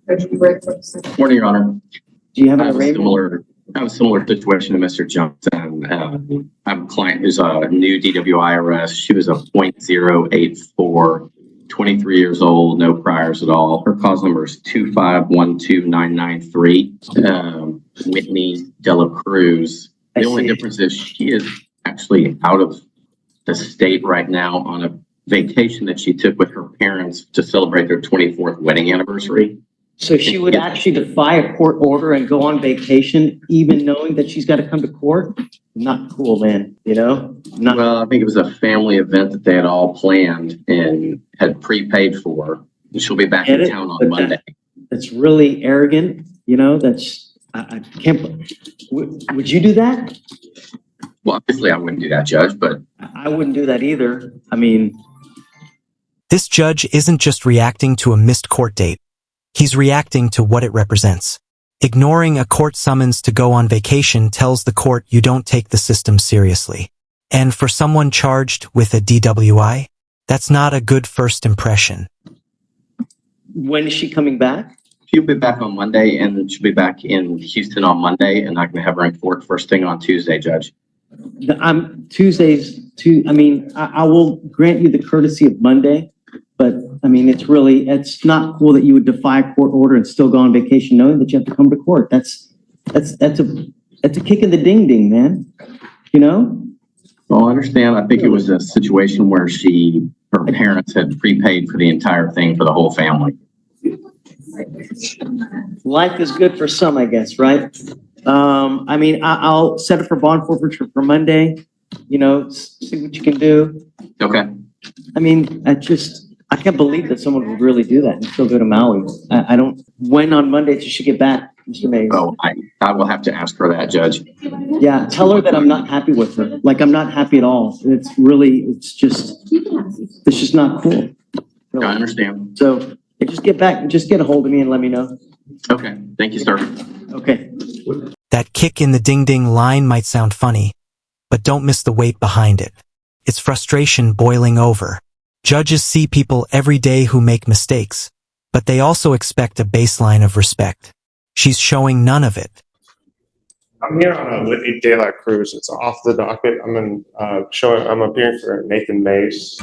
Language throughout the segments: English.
Morning, Your Honor. Do you have I have an arraignment? I have a similar situation to Mr. Johnson. I have a client who's a new DWI arrest. She was a .084, 23 years old, no priors at all. Her cause number is 2512993. Whitney Dela Cruz. The only difference is she is actually out of the state right now on a vacation that she took with her parents to celebrate their 24th wedding anniversary. So she would actually defy a court order and go on vacation, even knowing that she's got to come to court? Not cool, man, you know? Well, I think it was a family event that they had all planned and had prepaid for. And she'll be back in town on Monday. That's really arrogant, you know? I can't, would you do that? Well, obviously I wouldn't do that, Judge, but I wouldn't do that either. I mean, this judge isn't just reacting to a missed court date. He's reacting to what it represents. Ignoring a court summons to go on vacation tells the court you don't take the system seriously. And for someone charged with a DWI, that's not a good first impression. when is she coming back? she'll be back on Monday and she'll be back in Houston on Monday, and I'm gonna have her in court first thing on Tuesday, Judge. I will grant you the courtesy of Monday, but I mean, it's not cool that you would defy a court order and still go on vacation knowing that you have to come to court. That's a kick in the ding ding, man. You know? Well, I understand. I think it was a situation where her parents had prepaid for the entire thing for the whole family. Life is good for some, I guess, right? I'll set it for bond forfeiture for Monday, see what you can do. Okay. I can't believe that someone would really do that and still go to Maui. When on Monday does she get back, Mr. Mays? Oh, I will have to ask her that, Judge. Yeah, tell her that I'm not happy with her. Like, I'm not happy at all. It's just not cool. I understand. So just get a hold of me and let me know. Okay. Thank you, sir. Okay. That kick in the ding-ding line might sound funny, but don't miss the weight behind it. It's frustration boiling over. Judges see people every day who make mistakes, but they also expect a baseline of respect. She's showing none of it. I'm here on a Whitney Dela Cruz. It's off the docket. I'm appearing for Nathan Mays.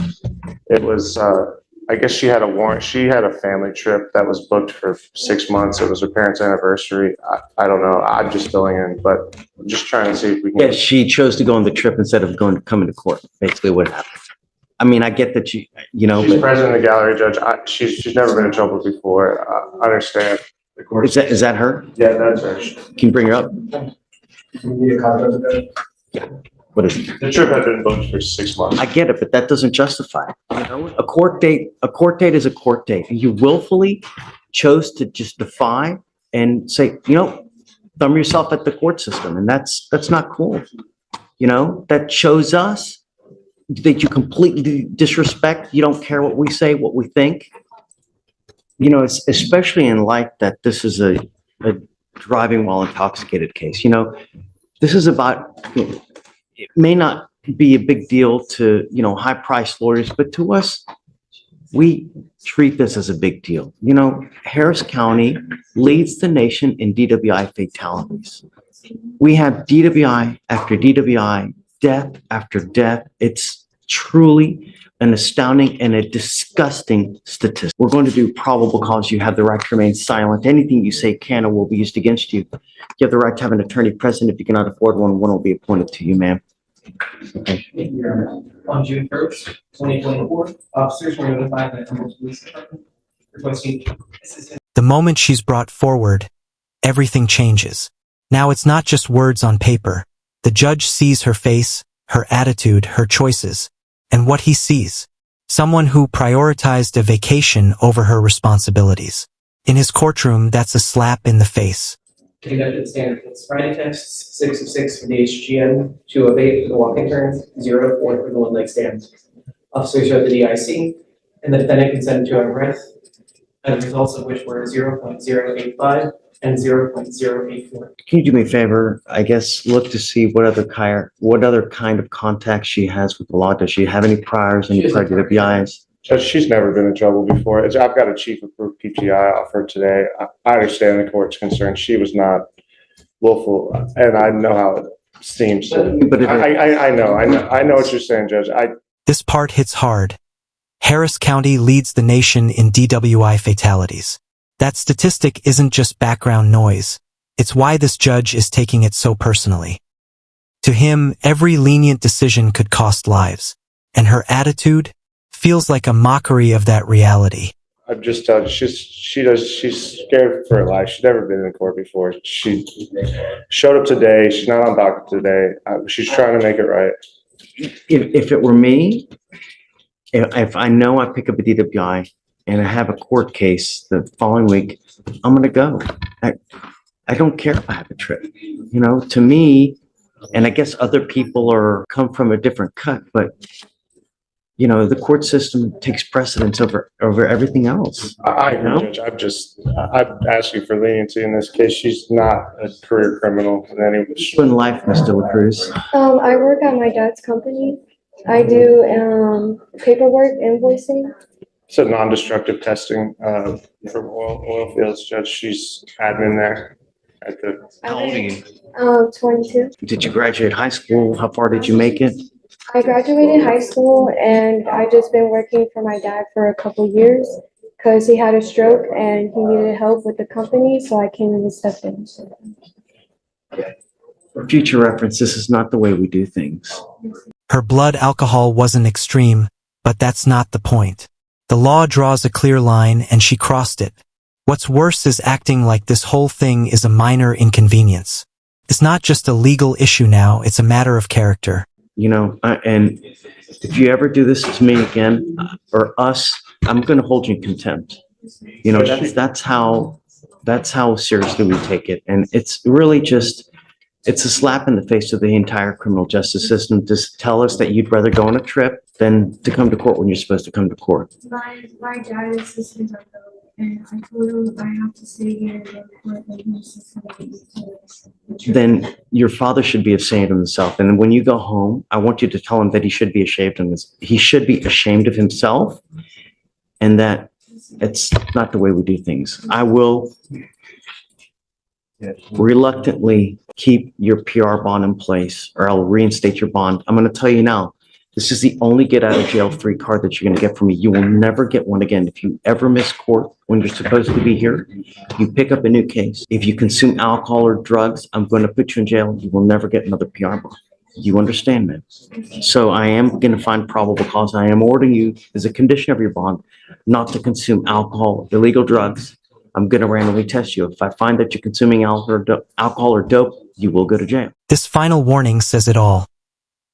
It was, I guess she had a warrant. She had a family trip that was booked for 6 months. It was her parents' anniversary. I don't know. I'm just filling in, but I'm just trying to see if we can. Yeah, she chose to go on the trip instead of coming to court. Basically, what happened. I get that she's president of the gallery, Judge. She's never been in trouble before. I understand. Is that her? Yeah, that's her. Can you bring her up? Yeah. What is it? The trip had been booked for 6 months. I get it, but that doesn't justify it. A court date is a court date. You willfully chose to just defy and say, thumb yourself at the court system, and that's not cool. That shows us that you completely disrespect. You don't care what we say, what we think. Especially in light that this is a driving while intoxicated case. This is about, it may not be a big deal to, high-priced lawyers, but to us, we treat this as a big deal. Harris County leads the nation in DWI fatalities. We have DWI after DWI, death after death. It's truly an astounding and a disgusting statistic. We're going to do probable cause. You have the right to remain silent. Anything you say can or will be used against you. You have the right to have an attorney present. If you cannot afford one will be appointed to you, ma'am. Okay. On June 1st, 2024, officers were notified by the police department requesting assistance. The moment she's brought forward, everything changes. Now it's not just words on paper. The judge sees her face, her attitude, her choices, and what he sees. Someone who prioritized a vacation over her responsibilities. In his courtroom, that's a slap in the face. Conducted standard sobriety tests, 6 of 6 for the HGM, 2 of 8 for the walking turns, 0 of 4 for the one-leg stand. Officers wrote the DIC, and the defendant consented to our arrest, and the results of which were 0.085 and 0.084. Can you do me a favor? I guess look to see what other kind of contacts she has with the law. Does she have any priors, any DWIs? Judge, she's never been in trouble before. I've got a chief approved PGI offer today. I understand the court's concern. She was not willful, and I know how it seems. But I know what you're saying, Judge. This part hits hard. Harris County leads the nation in DWI fatalities. That statistic isn't just background noise. It's why this judge is taking it so personally. To him, every lenient decision could cost lives, and her attitude feels like a mockery of that reality. I'm just telling you, she's scared for her life. She's never been in court before. She showed up today. She's not on docket today. She's trying to make it right. if it were me, if I know I pick up a DWI and I have a court case the following week, I'm going to go. I don't care if I have a trip. You know, to me, and I guess other people come from a different cut, but you know, the court system takes precedence over everything else. I You know? agree, Judge. I'm asking for leniency in this case. She's not a career criminal in any way. In life, Ms. Dela Cruz. I work at my dad's company. I do paperwork, invoicing. It's a non-destructive testing from oil fields, Judge. She's admin there at the. How old are you? 22. Did you graduate high school? How far did you make it? I graduated high school and I just been working for my dad for a couple years because he had a stroke and he needed help with the company, so I came in and stepped in. For future reference, this is not the way we do things. Her blood alcohol wasn't extreme, but that's not the point. The law draws a clear line and she crossed it. What's worse is acting like this whole thing is a minor inconvenience. It's not just a legal issue now, it's a matter of character. You know, and if you ever do this to me again, or us, I'm going to hold you in contempt. You know, that's how seriously we take it. And it's really it's a slap in the face of the entire criminal justice system to tell us that you'd rather go on a trip than to come to court when you're supposed to come to court. My dad is sisters are though, and I told him I have to stay here and go to court, and he's just gonna Then your father should be ashamed of himself. And when you go home, I want you to tell him that he should be ashamed of himself, and that it's not the way we do things. I will reluctantly keep your PR bond in place, or I'll reinstate your bond. I'm going to tell you now, this is the only get out of jail free card that you're going to get from me. You will never get one again. If you ever miss court when you're supposed to be here, you pick up a new case. If you consume alcohol or drugs, I'm going to put you in jail. You will never get another PR bond. You understand, man? So I am going to find probable cause. I am ordering you as a condition of your bond not to consume alcohol, illegal drugs. I'm going to randomly test you. If I find that you're consuming alcohol or dope, you will go to jail. This final warning says it all.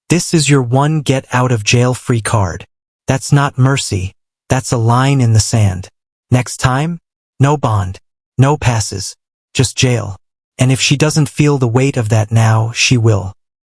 This is your one get out of jail free card. That's not mercy. That's a line in the sand. Next time, no bond, no passes, just jail. And if she doesn't feel the weight of that now, she will.